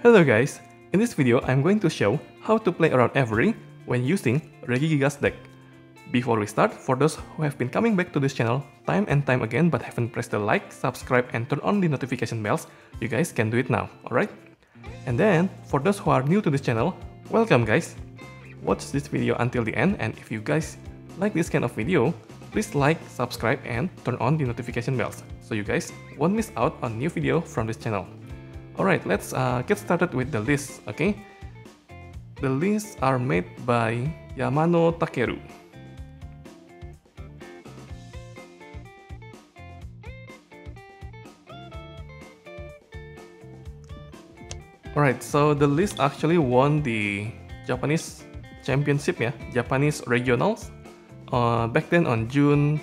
Hello guys, in this video I'm going to show how to play around Avery when using Regigigas deck. Before we start, for those who have been coming back to this channel time and time again but haven't pressed the like, subscribe and turn on the notification bells, you guys can do it now, alright? And then, for those who are new to this channel, welcome guys! Watch this video until the end, and if you guys like this kind of video, please like, subscribe and turn on the notification bells so you guys won't miss out on new video from this channel. Alright, let's get started with the list, okay? The lists are made by Yamano Takeru. Alright, so the list actually won the Japanese championship, Japanese regionals, back then on June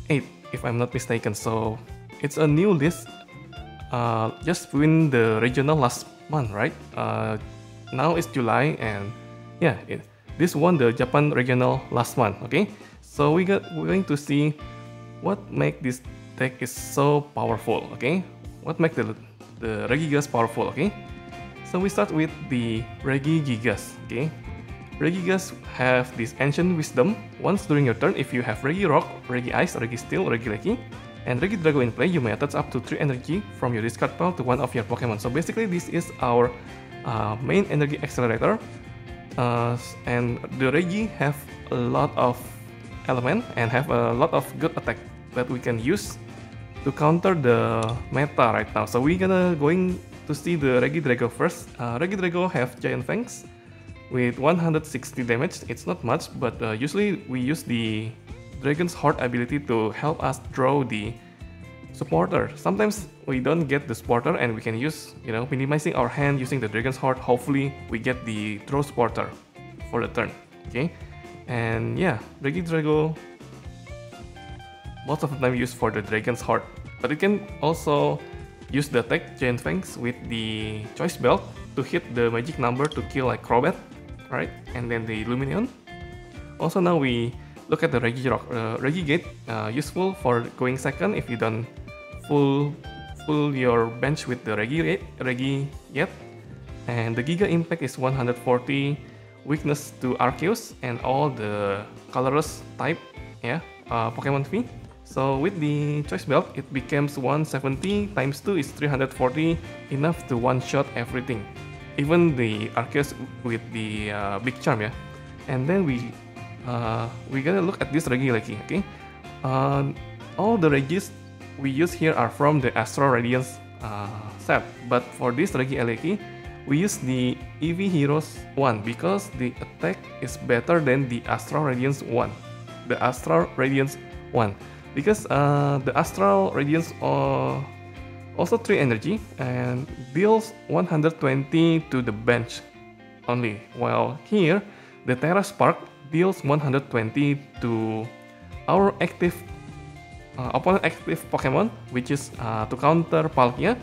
8th, if I'm not mistaken. So it's a new list. Just win the regional last month, right? Now it's July, and yeah, this won the Japan regional last month. Okay, so we're going to see what make this deck is so powerful. Okay, what make the Regigigas powerful? Okay, so we start with the Regigigas. Okay, Regigigas have this ancient wisdom. Once during your turn, if you have Regi Rock, Regi Ice, Regi Steel, Regi Leki, and Regi Drago in play, you may attach up to 3 energy from your discard pile to one of your Pokemon. So basically this is our main energy accelerator, and the Regi have a lot of element and have a lot of good attack that we can use to counter the meta right now. So we're going to see the Regi Drago first. Regi Drago have Giant Fangs with 160 damage. It's not much, but usually we use the Dragon's Heart ability to help us draw the supporter. Sometimes we don't get the supporter and we can use, minimizing our hand using the Dragon's Heart. Hopefully we get the draw supporter for the turn, okay? And yeah, Regi Drago most of the time used for the Dragon's Heart, but it can also use the attack Giant Fangs with the Choice Belt to hit the magic number to kill like Crobat, right? And then the Luminion. Also now we look at the Regi Rock. Regi Gate, useful for going second if you don't full your bench with the Regi yet. And the Giga Impact is 140, weakness to Arceus and all the colorless type, Pokemon V. So with the Choice Belt, it becomes 170 times 2 is 340, enough to one-shot everything. Even the Arceus with the Big Charm, And then we're gonna look at this Regi Leki, okay? All the Regis we use here are from the Astral Radiance set, but for this Regi Leki, we use the EV Heroes 1 because the attack is better than the Astral Radiance 1. The Astral Radiance 1. Because the Astral Radiance also 3 energy and deals 120 to the bench only, while here the Terra Spark deals 120 to our active opponent active Pokemon, which is to counter Palkia.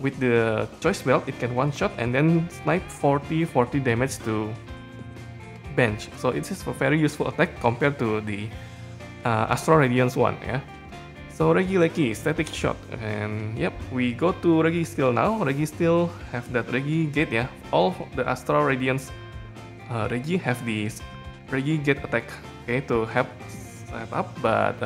With the Choice Belt, it can one-shot and then snipe 40 damage to bench. So it is a very useful attack compared to the Astral Radiance 1, So Regi Leki, Static Shot, and yep, we go to Regi Steel now. Regi Steel have that Regi Gate, All the Astral Radiance Regi have this Regi Gate attack, okay, to help set up, but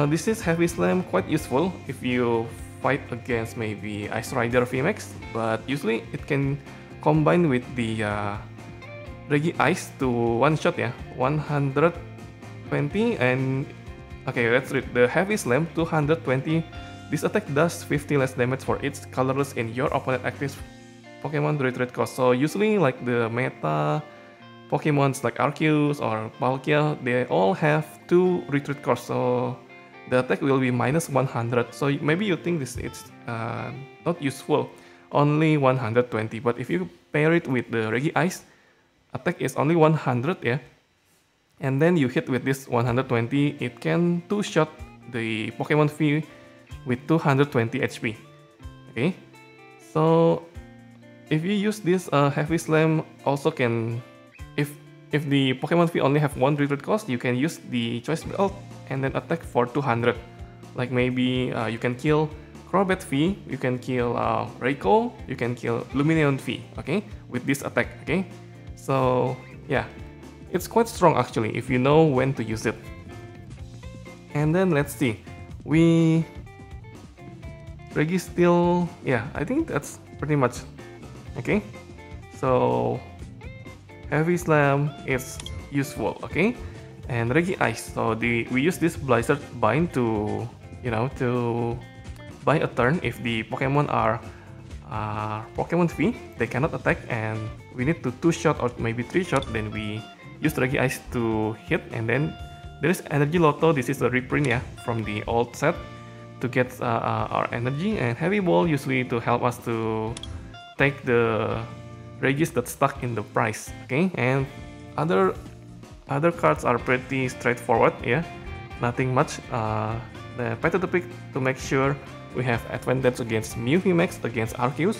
this is Heavy Slam, quite useful if you fight against maybe Ice Rider VMAX, but usually it can combine with the Regi Ice to one-shot, 120, and okay, let's read the Heavy Slam 220. This attack does 50 less damage for each colorless in your opponent active Pokemon retreat cost. So usually like the meta Pokemons like Arceus or Palkia, they all have 2 retreat costs, so the attack will be minus 100. So maybe you think this is not useful, only 120. But if you pair it with the Regi Ice, attack is only 100, and then you hit with this 120, it can 2-shot the Pokemon V with 220 HP. Okay, so if you use this Heavy Slam, also can, if the Pokemon V only have 1 retreat cost, you can use the Choice Belt and then attack for 200. Like maybe you can kill Crobat V, you can kill Raikou, you can kill Lumineon V, okay, with this attack, okay. So yeah, it's quite strong actually if you know when to use it. And then let's see, Regi still, yeah, I think that's pretty much okay. So Heavy Slam is useful, okay. And Regi Ice, so we use this Blizzard Bind to, you know, to buy a turn if the Pokemon are Pokemon V, they cannot attack and we need to 2-shot or maybe 3-shot, then we use Regi Ice to hit. And then there is Energy Lotto, this is a reprint, yeah, from the old set to get our energy, and Heavy Ball usually to help us to take the Regis that's stuck in the price, okay. And other cards are pretty straightforward, yeah, nothing much. The Pet to pick to make sure we have advantage against Mew VMAX, against Arceus.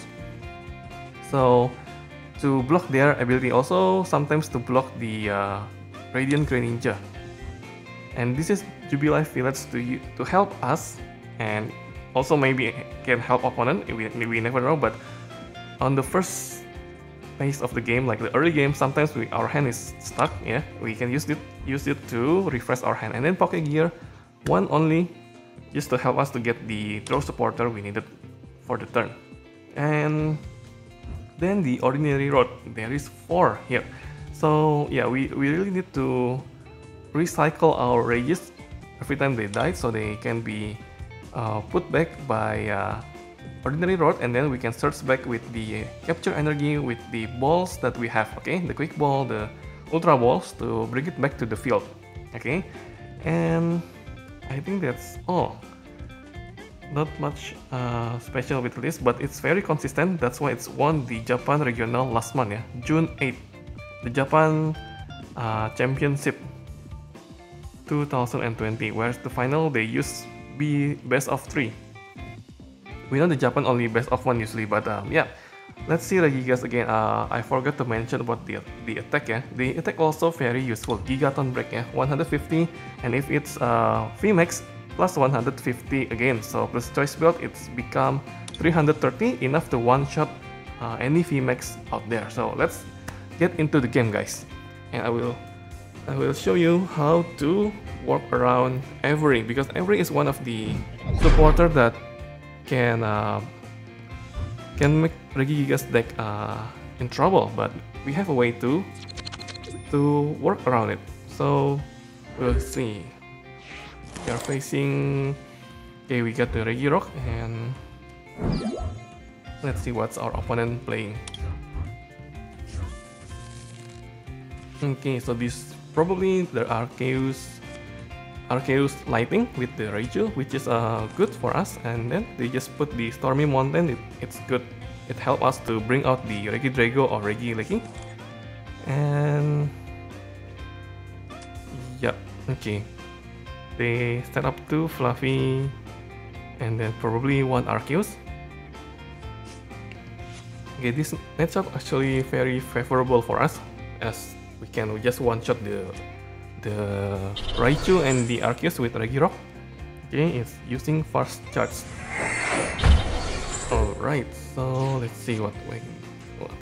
So to block their ability, also sometimes to block the Radiant Greninja. And this is Jubilife Village to help us, and also maybe can help opponent, we never know. But on the first phase of the game, like the early game, sometimes our hand is stuck, yeah, we can use it to refresh our hand. And then Poké Gear, one only, just to help us to get the throw supporter we needed for the turn. And then the Ordinary Road, there is 4 here. So yeah, we really need to recycle our Regis every time they die, so they can be put back by Ordinary Road, and then we can search back with the capture energy with the balls that we have, okay, the Quick Ball, the Ultra Balls, to bring it back to the field, okay. And I think that's all. Not much special with this, but it's very consistent. That's why it's won the Japan Regional last month, yeah, June 8th, the Japan Championship 2020, whereas the final they use best of 3. We know the Japan only best of 1 usually, but yeah. Let's see Regigigas again. I forgot to mention about the attack, yeah. The attack also very useful. Gigaton Break, yeah, 150, and if it's VMAX plus 150 again, so plus Choice Belt, it's become 330, enough to one-shot any VMAX out there. So let's get into the game, guys, and I will show you how to work around Avery, because Avery is one of the supporter that can make Regigigas deck in trouble, but we have a way to work around it. So we'll see. We are facing, okay, we got the Regirock, and let's see what's our opponent playing. Okay, so this probably the Arceus Lighting with the Raichu, which is good for us. And then they just put the Stormy Mountain, it's good. It helps us to bring out the Regidrago or Regieleki. And yep, okay. They set up 2 Fluffy, and then probably 1 Arceus. Okay, this matchup actually very favorable for us, as we can just one-shot the Raichu and the Arceus with Regirock. Okay, it's using fast charge. Alright, so let's see what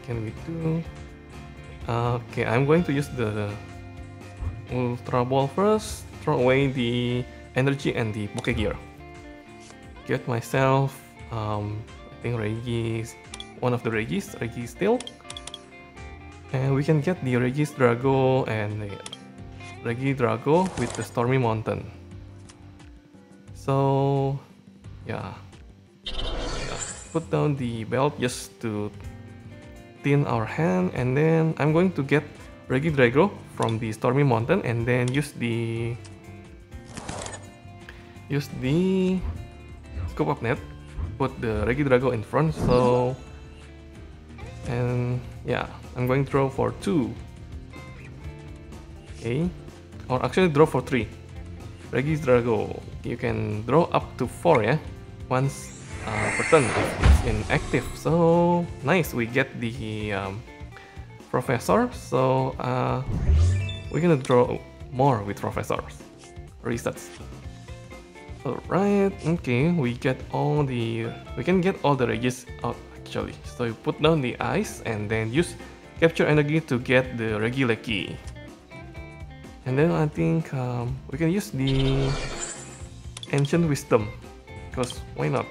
can we do. Okay, I'm going to use the Ultra Ball first, throw away the energy and the Poké Gear. Get myself, I think Regis, one of the Regis Steel. And we can get the Regidrago and the Regidrago with the Stormy Mountain. So yeah, put down the belt just to thin our hand, and then I'm going to get Regidrago from the Stormy Mountain, and then use the Scoop Up Net, put the Regidrago in front. So, and yeah, I'm going to draw for 2. Okay, or actually draw for 3. Regidrago, you can draw up to 4, yeah, once per turn if it's inactive. So nice, we get the Professor. So we're gonna draw more with Professors. Resets. Alright, okay, we can get all the Regis out actually. So you put down the ice and then use capture energy to get the Regi. And then I think we can use the ancient wisdom, because why not?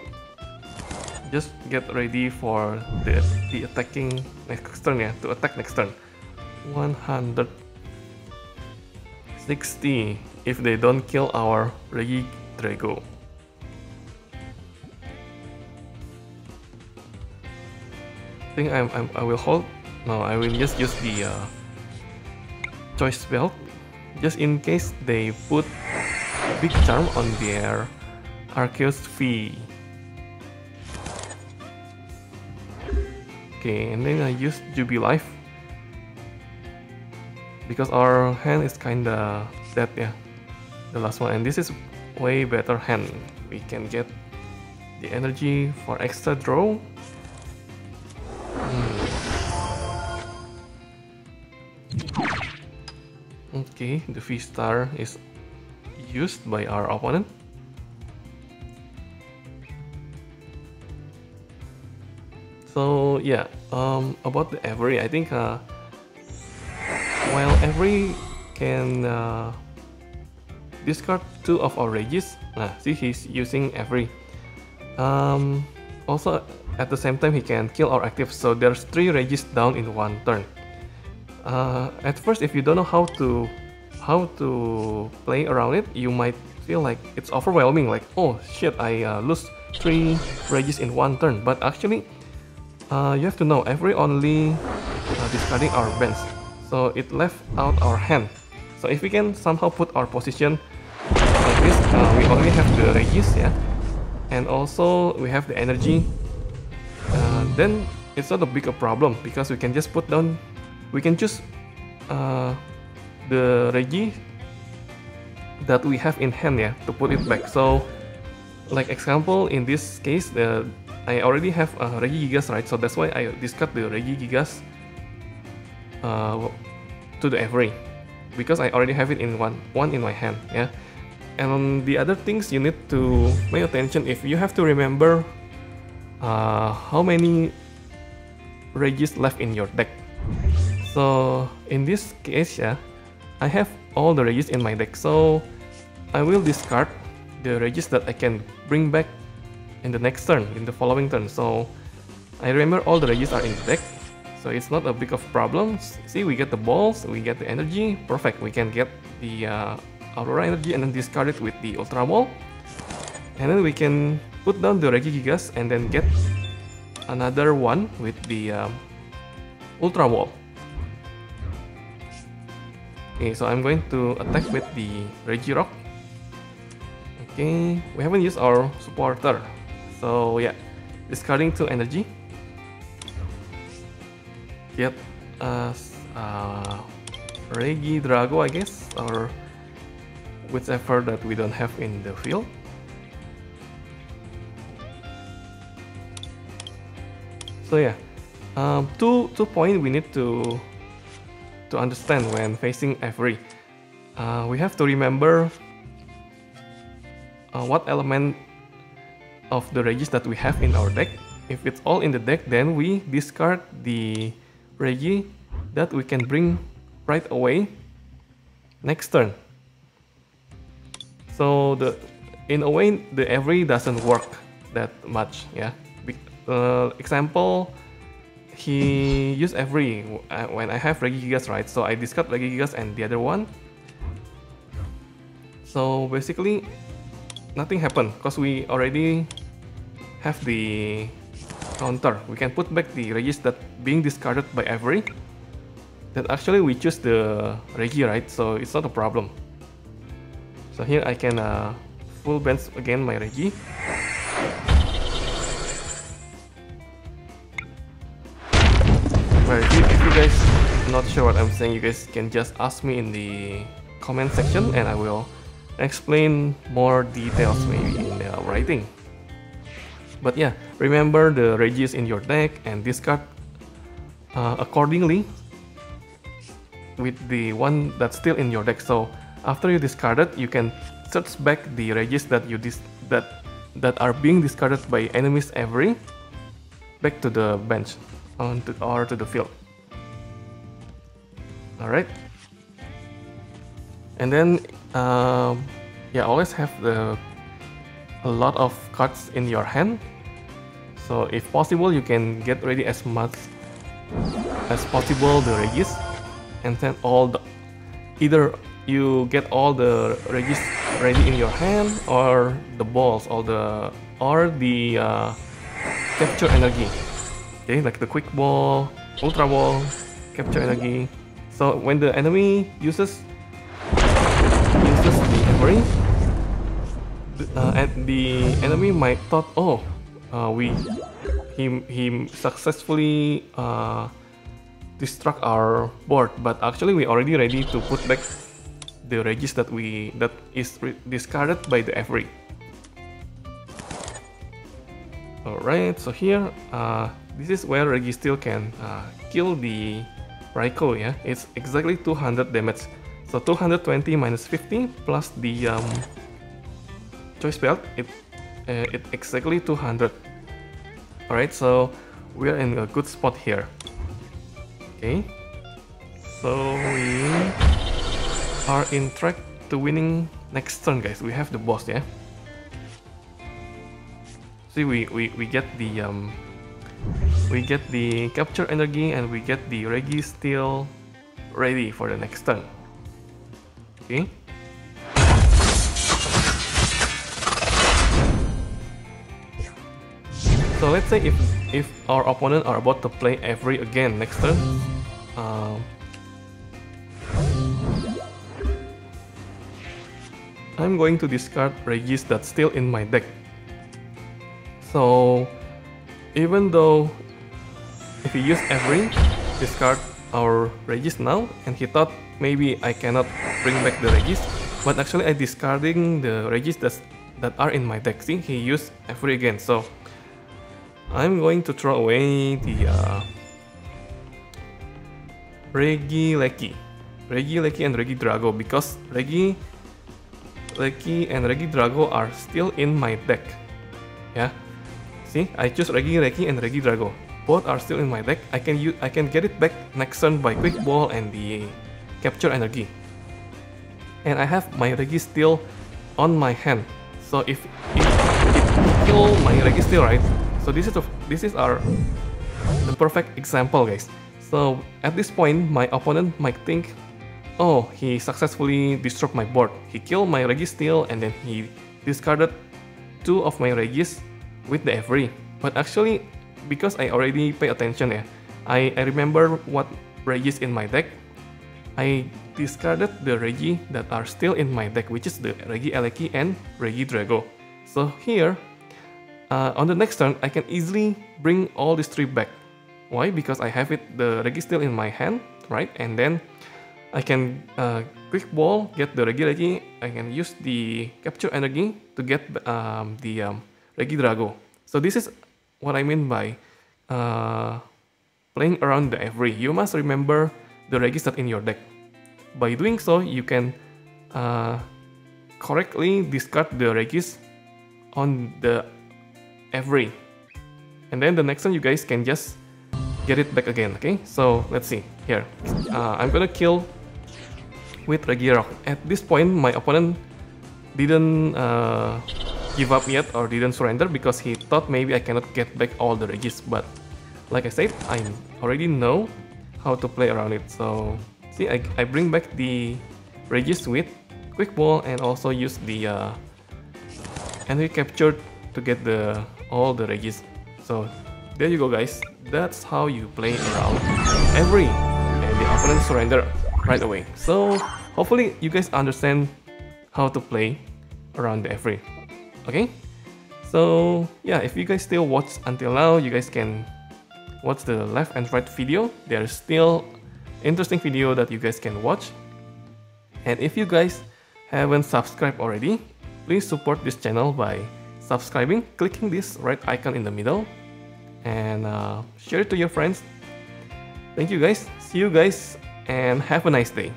Just get ready for the attacking next turn, yeah, to attack next turn. 160 if they don't kill our Regigigas. I think I will hold. No, I will just use the choice belt, just in case they put big charm on their Arceus V. Okay, and then I use Jubilife because our hand is kinda dead, yeah, the last one, and this is way better hand. We can get the energy for extra draw. Okay, the V-Star is used by our opponent. So yeah, about the Avery, I think while Avery can discard 2 of our Regis, see, he's using Avery. Also at the same time he can kill our active, so there's 3 Regis down in 1 turn. At first, if you don't know how to play around it, you might feel like it's overwhelming, like, oh shit, I lose 3 Regis in 1 turn. But actually, you have to know, Avery only discarding our bands, so it left out our hand. So if we can somehow put our position like this, we only have the Regis, yeah, and also we have the energy, then it's not a big problem, because we can just put down, we can choose the Regi that we have in hand, yeah, to put it back. So like example, in this case, I already have a Regigigas, right? So that's why I discard the Regigigas to the Avery, because I already have it in one in my hand, yeah. And the other things you need to pay attention, if you have to remember how many Regis left in your deck. So in this case, yeah, I have all the Regis in my deck, so I will discard the Regis that I can bring back in the next turn, in the following turn. So I remember all the Regis are in the deck, so it's not a big of problem. See, we get the balls, we get the energy, perfect. We can get the Aurora energy and then discard it with the Ultra Ball, and then we can put down the Regigigas and then get another one with the Ultra Ball. Okay, so I'm going to attack with the Regirock. Okay, we haven't used our supporter, so yeah, discarding 2 energy. Get us Regidrago, I guess, or whichever that we don't have in the field. So yeah, two points we need to understand when facing Avery. We have to remember what element of the Regis that we have in our deck. If it's all in the deck, then we discard the Regi that we can bring right away next turn. So in a way, the Avery doesn't work that much, yeah. Example, he used Avery when I have Regigigas, right? So I discard Regigigas and the other one. So basically, nothing happened because we already have the counter. We can put back the Regis that being discarded by Avery. That actually we choose the Regi, right? So it's not a problem. So here I can full bench again my Regi. Right, if you guys not sure what I'm saying, you guys can just ask me in the comment section and I will explain more details maybe in the writing. But yeah, remember the Regis in your deck and discard accordingly with the one that's still in your deck. So after you discard it, you can inserts back the Regis that that are being discarded by enemies Avery back to the bench or to the field. Alright. And then yeah, always have a lot of cards in your hand. So if possible, you can get ready as much as possible the Regis, and then either you get all the Regis ready in your hand, or the balls, or the capture energy. Okay, like the quick ball, ultra ball, capture energy. So when the enemy uses the Avery, and the enemy might thought, oh, he successfully distruct our board, but actually we already ready to put back the Regis that is discarded by the Avery. Alright, so here this is where Regi still can kill the Raikou. Yeah, it's exactly 200 damage. So 220 minus 50 plus the choice belt, it exactly 200. Alright, so we are in a good spot here. Okay, so we are in track to winning next turn, guys. We have the boss, yeah. See, we get the capture energy, and we get the Regi still ready for the next turn. Okay. So let's say if our opponent are about to play Avery again next turn, I'm going to discard Regis that's still in my deck. So even though if he use Avery, discard our Regis now, and he thought maybe I cannot bring back the Regis, but actually I discarding the Regis that are in my deck. See, he used Avery again, so I'm going to throw away the Regigigas and Regidrago, because Regi and Regidrago are still in my deck. Yeah, see, I choose Regi and Regidrago. Both are still in my deck. I can get it back next turn by quick ball and the capture energy. And I have my Regi still on my hand. So if it kill my Regi still, right? So this is the perfect example, guys. So at this point, my opponent might think, oh, he successfully disrupt my board. He killed my Regi still, and then he discarded 2 of my Regis with the Avery. But actually, because I already pay attention, yeah, I remember what Regis in my deck. I discarded the Regi that are still in my deck, which is the Regigigas and Regidrago. So here, on the next turn, I can easily bring all these 3 back. Why? Because I have the Regi still in my hand, right? And then I can quick ball, get the Regi. I can use the capture energy to get the Regidrago. So this is what I mean by playing around the Avery. You must remember the Regis that in your deck. By doing so, you can correctly discard the Regis on the Avery, and then the next one you guys can just get it back again. Okay, so let's see here. I'm gonna kill with Regirock. At this point, my opponent didn't give up yet or didn't surrender because he thought maybe I cannot get back all the Regis. But like I said, I already know how to play around it. So see, I bring back the Regis with quick ball and also use the enemy captured to get all the Regis. So there you go, guys. That's how you play around Avery, and the opponent surrender right away. So hopefully you guys understand how to play around the Avery. Okay, so yeah, if you guys still watch until now, you guys can watch the left and right video. There's still interesting video that you guys can watch. And if you guys haven't subscribed already, please support this channel by subscribing, clicking this red icon in the middle, and share it to your friends. Thank you guys, see you guys, and have a nice day.